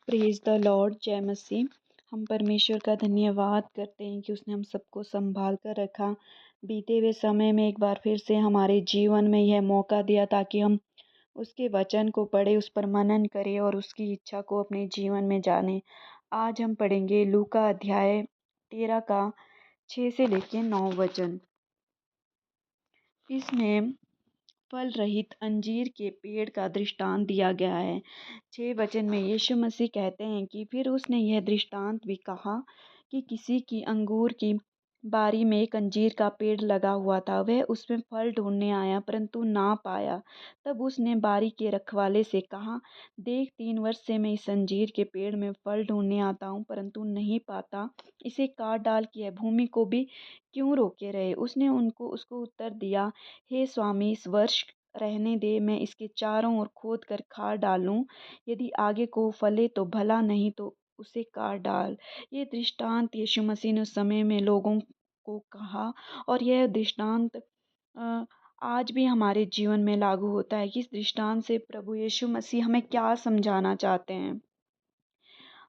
Praise the Lord, जय मसीह। हम परमेश्वर का धन्यवाद करते हैं कि उसने हम सबको संभाल कर रखा। बीते हुए समय में एक बार फिर से हमारे जीवन में यह मौका दिया ताकि हम उसके वचन को पढ़े, उस पर मनन करें और उसकी इच्छा को अपने जीवन में जाने। आज हम पढ़ेंगे लूका अध्याय 13 का 6 से लेकर 9 वचन। इसमें फल रहित अंजीर के पेड़ का दृष्टांत दिया गया है। 6 वचन में यीशु मसीह कहते हैं कि फिर उसने यह दृष्टांत भी कहा कि किसी की अंगूर की बारी में एक अंजीर का पेड़ लगा हुआ था। वह उसमें फल ढूंढने आया परंतु ना पाया। तब उसने बारी के रखवाले से कहा, देख, 3 वर्ष से मैं इस अंजीर के पेड़ में फल ढूंढने आता हूँ परंतु नहीं पाता। इसे काट डाल कि यह भूमि को भी क्यों रोके रहे। उसने उसको उत्तर दिया, हे स्वामी, इस वर्ष रहने दे, मैं इसके चारों ओर खोद कर खाद डालूं। यदि आगे को फले तो भला, नहीं तो उसे काट डाल। ये दृष्टांत यीशु मसीह ने उस समय में लोगों को कहा और यह दृष्टांत अ, आज भी हमारे जीवन में लागू होता है कि इस दृष्टांत से प्रभु यीशु मसीह हमें क्या समझाना चाहते हैं।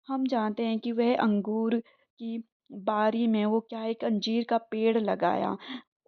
हम जानते हैं कि वह अंगूर की बारी में वो क्या एक अंजीर का पेड़ लगाया।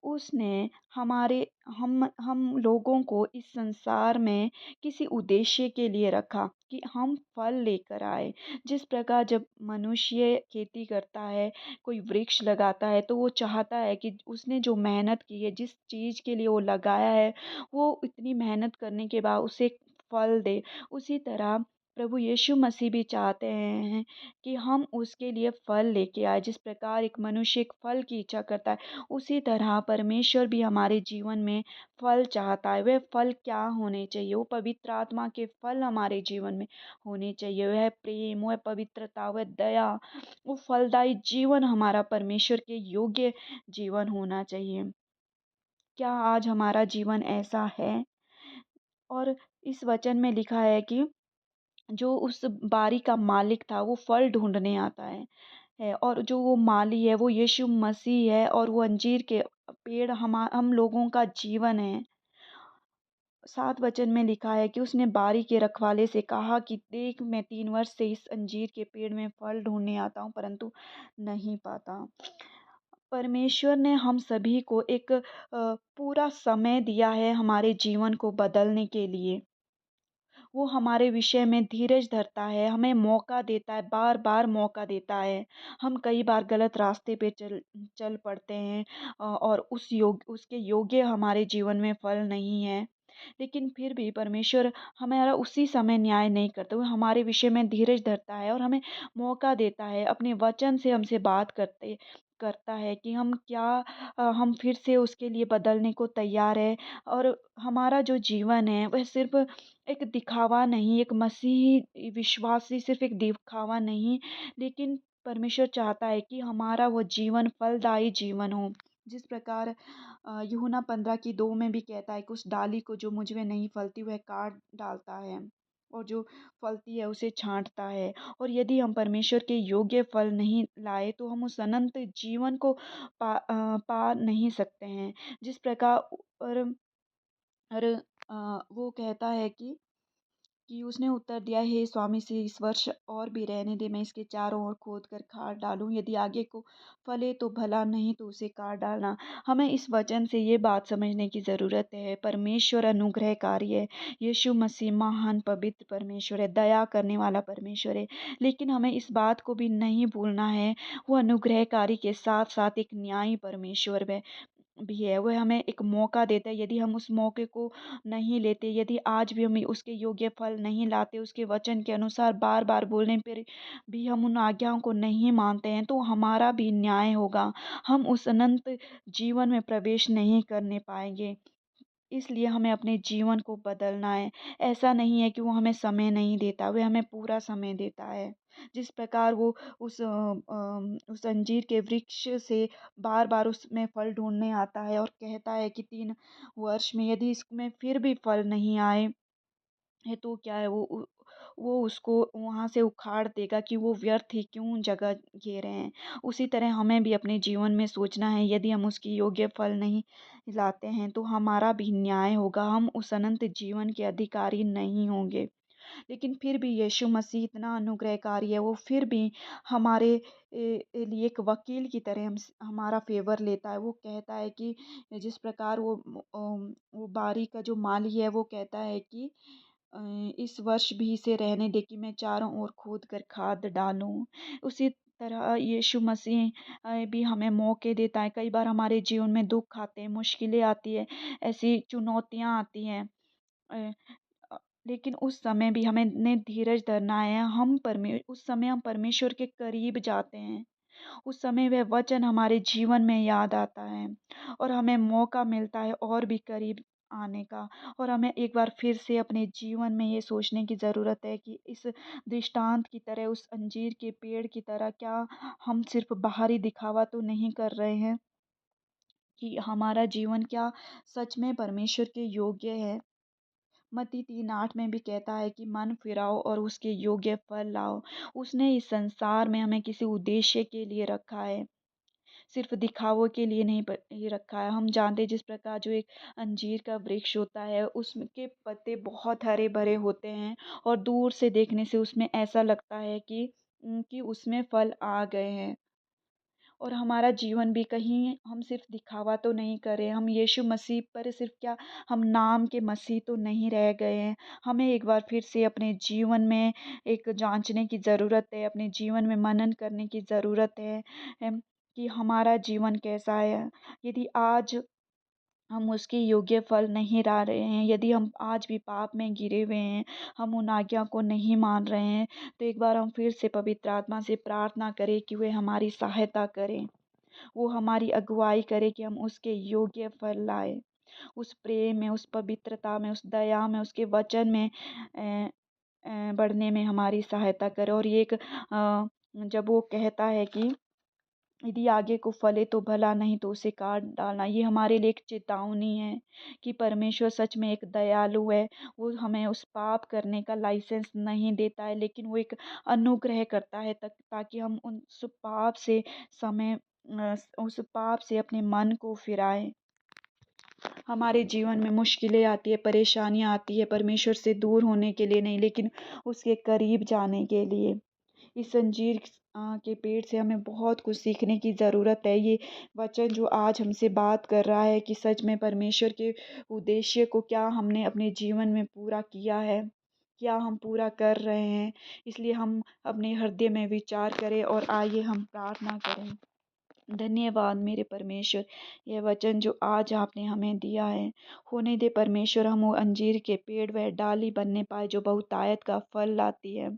उसने हमारे हम लोगों को इस संसार में किसी उद्देश्य के लिए रखा कि हम फल लेकर आए। जिस प्रकार जब मनुष्य खेती करता है, कोई वृक्ष लगाता है, तो वो चाहता है कि उसने जो मेहनत की है, जिस चीज़ के लिए वो लगाया है, वो इतनी मेहनत करने के बाद उसे फल दे। उसी तरह प्रभु यीशु मसीह भी चाहते हैं कि हम उसके लिए फल लेके आए। जिस प्रकार एक मनुष्य एक फल की इच्छा करता है, उसी तरह परमेश्वर भी हमारे जीवन में फल चाहता है। वह फल क्या होने चाहिए? वो पवित्र आत्मा के फल हमारे जीवन में होने चाहिए। वह प्रेम, वह पवित्रता, वह दया, वो फलदायी जीवन हमारा परमेश्वर के योग्य जीवन होना चाहिए। क्या आज हमारा जीवन ऐसा है? और इस वचन में लिखा है कि जो उस बारी का मालिक था वो फल ढूंढने आता है और जो वो माली है वो यीशु मसीह है और वो अंजीर के पेड़ हम लोगों का जीवन है। 7 वचन में लिखा है कि उसने बारी के रखवाले से कहा कि देख, मैं 3 वर्ष से इस अंजीर के पेड़ में फल ढूंढने आता हूँ परंतु नहीं पाता। परमेश्वर ने हम सभी को एक पूरा समय दिया है हमारे जीवन को बदलने के लिए। वो हमारे विषय में धीरज धरता है, हमें मौका देता है, बार बार मौका देता है। हम कई बार गलत रास्ते पे चल चल पड़ते हैं और उसके योग्य हमारे जीवन में फल नहीं है। लेकिन फिर भी परमेश्वर हमारा उसी समय न्याय नहीं करता। वो हमारे विषय में धीरज धरता है और हमें मौका देता है, अपने वचन से हमसे बात करता है कि हम फिर से उसके लिए बदलने को तैयार है। और हमारा जो जीवन है वह सिर्फ एक दिखावा नहीं, एक मसीही विश्वासी सिर्फ एक दिखावा नहीं, लेकिन परमेश्वर चाहता है कि हमारा वो जीवन फलदायी जीवन हो। जिस प्रकार यूहन्ना 15:2 में भी कहता है कि उस डाली को जो मुझ में नहीं फलती वह काट डालता है और जो फलती है उसे छांटता है। और यदि हम परमेश्वर के योग्य फल नहीं लाए तो हम उस अनंत जीवन को पा नहीं सकते हैं। जिस प्रकार और वो कहता है कि उसने उत्तर दिया, हे स्वामी, से इस वर्ष और भी रहने दे, मैं इसके चारों ओर खोद कर खाद डालूं। यदि आगे को फले तो भला, नहीं तो उसे काट डालना। हमें इस वचन से ये बात समझने की ज़रूरत है, परमेश्वर अनुग्रहकारी है। यीशु मसीह महान पवित्र परमेश्वर है, दया करने वाला परमेश्वर है। लेकिन हमें इस बात को भी नहीं भूलना है, वो अनुग्रहकारी के साथ साथ एक न्यायी परमेश्वर भी है। वह हमें एक मौका देता है। यदि हम उस मौके को नहीं लेते, यदि आज भी हम उसके योग्य फल नहीं लाते, उसके वचन के अनुसार बार बार बोलने पर भी हम उन आज्ञाओं को नहीं मानते हैं, तो हमारा भी न्याय होगा। हम उस अनंत जीवन में प्रवेश नहीं करने पाएंगे। इसलिए हमें अपने जीवन को बदलना है। ऐसा नहीं है कि वो हमें समय नहीं देता, वह हमें पूरा समय देता है। जिस प्रकार वो उस अंजीर के वृक्ष से बार बार उसमें फल ढूंढने आता है और कहता है कि 3 वर्ष में यदि इसमें फिर भी फल नहीं आए है तो क्या है, वो उसको वहाँ से उखाड़ देगा कि वो व्यर्थ ही क्यों जगह घेरे हैं। उसी तरह हमें भी अपने जीवन में सोचना है, यदि हम उसकी योग्य फल नहीं लाते हैं तो हमारा भी न्याय होगा, हम उस अनंत जीवन के अधिकारी नहीं होंगे। लेकिन फिर भी यीशु मसीह इतना अनुग्रहकारी है, वो फिर भी हमारे लिए एक वकील की तरह हमारा फ़ेवर लेता है। वो कहता है कि जिस प्रकार वो बारी का जो माली है, वो कहता है कि अ, इस वर्ष भी इसे रहने दे कि मैं चारों ओर खोद कर खाद डालूँ। उसी तरह यीशु मसीह भी हमें मौके देता है। कई बार हमारे जीवन में दुःख आते हैं, मुश्किलें आती हैं, ऐसी चुनौतियाँ आती हैं। अ अ, लेकिन उस समय भी हमें ने धीरज धरना है। उस समय हम परमेश्वर के करीब जाते हैं। उस समय वह वचन हमारे जीवन में याद आता है और हमें मौका मिलता है और भी करीब आने का। और हमें एक बार फिर से अपने जीवन में ये सोचने की ज़रूरत है कि इस दृष्टांत की तरह, उस अंजीर के पेड़ की तरह, क्या हम सिर्फ बाहरी दिखावा तो नहीं कर रहे हैं, कि हमारा जीवन क्या सच में परमेश्वर के योग्य है। मत्ती 3:8 में भी कहता है कि मन फिराओ और उसके योग्य फल लाओ। उसने इस संसार में हमें किसी उद्देश्य के लिए रखा है, सिर्फ़ दिखावों के लिए नहीं ये रखा है। हम जानते हैं जिस प्रकार जो एक अंजीर का वृक्ष होता है, उसके पत्ते बहुत हरे-भरे होते हैं और दूर से देखने से उसमें ऐसा लगता है कि उसमें फल आ गए हैं। और हमारा जीवन भी कहीं हम सिर्फ दिखावा तो नहीं कर रहे हैं, हम यीशु मसीह पर सिर्फ क्या, हम नाम के मसीह तो नहीं रह गए हैं। हमें एक बार फिर से अपने जीवन में एक जाँचने की ज़रूरत है, अपने जीवन में मनन करने की ज़रूरत है, कि हमारा जीवन कैसा है। यदि आज हम उसके योग्य फल नहीं ला रहे हैं, यदि हम आज भी पाप में गिरे हुए हैं, हम उन आज्ञा को नहीं मान रहे हैं, तो एक बार हम फिर से पवित्र आत्मा से प्रार्थना करें कि वे हमारी सहायता करें। वो हमारी अगुवाई करे कि हम उसके योग्य फल लाएँ। उस प्रेम में, उस पवित्रता में, उस दया में, उसके वचन में बढ़ने में हमारी सहायता करे। और ये एक जब वो कहता है कि यदि आगे को फले तो भला, नहीं तो उसे काट डालना। ये हमारे लिए एक चेतावनी है कि परमेश्वर सच में एक दयालु है। वो हमें उस पाप करने का लाइसेंस नहीं देता है, लेकिन वो एक अनुग्रह करता है ताकि हम उस पाप से अपने मन को फिराएँ। हमारे जीवन में मुश्किलें आती है, परेशानियाँ आती है, परमेश्वर से दूर होने के लिए नहीं, लेकिन उसके करीब जाने के लिए। इस अंजीर के पेड़ से हमें बहुत कुछ सीखने की ज़रूरत है। ये वचन जो आज हमसे बात कर रहा है कि सच में परमेश्वर के उद्देश्य को क्या हमने अपने जीवन में पूरा किया है? क्या हम पूरा कर रहे हैं? इसलिए हम अपने हृदय में विचार करें और आइए हम प्रार्थना करें। धन्यवाद मेरे परमेश्वर, यह वचन जो आज आपने हमें दिया है, होने दे परमेश्वर हम वो अंजीर के पेड़ व डाली बनने पाए जो बहुतायत का फल लाती है।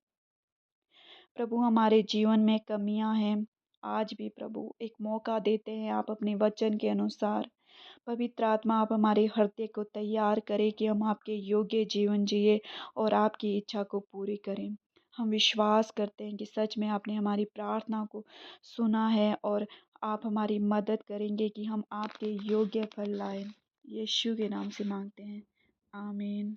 प्रभु, हमारे जीवन में कमियां हैं, आज भी प्रभु एक मौका देते हैं आप अपने वचन के अनुसार। पवित्र आत्मा, आप हमारे हृदय को तैयार करें कि हम आपके योग्य जीवन जिए और आपकी इच्छा को पूरी करें। हम विश्वास करते हैं कि सच में आपने हमारी प्रार्थना को सुना है और आप हमारी मदद करेंगे कि हम आपके योग्य फल लाएं। यीशु के नाम से मांगते हैं, आमीन।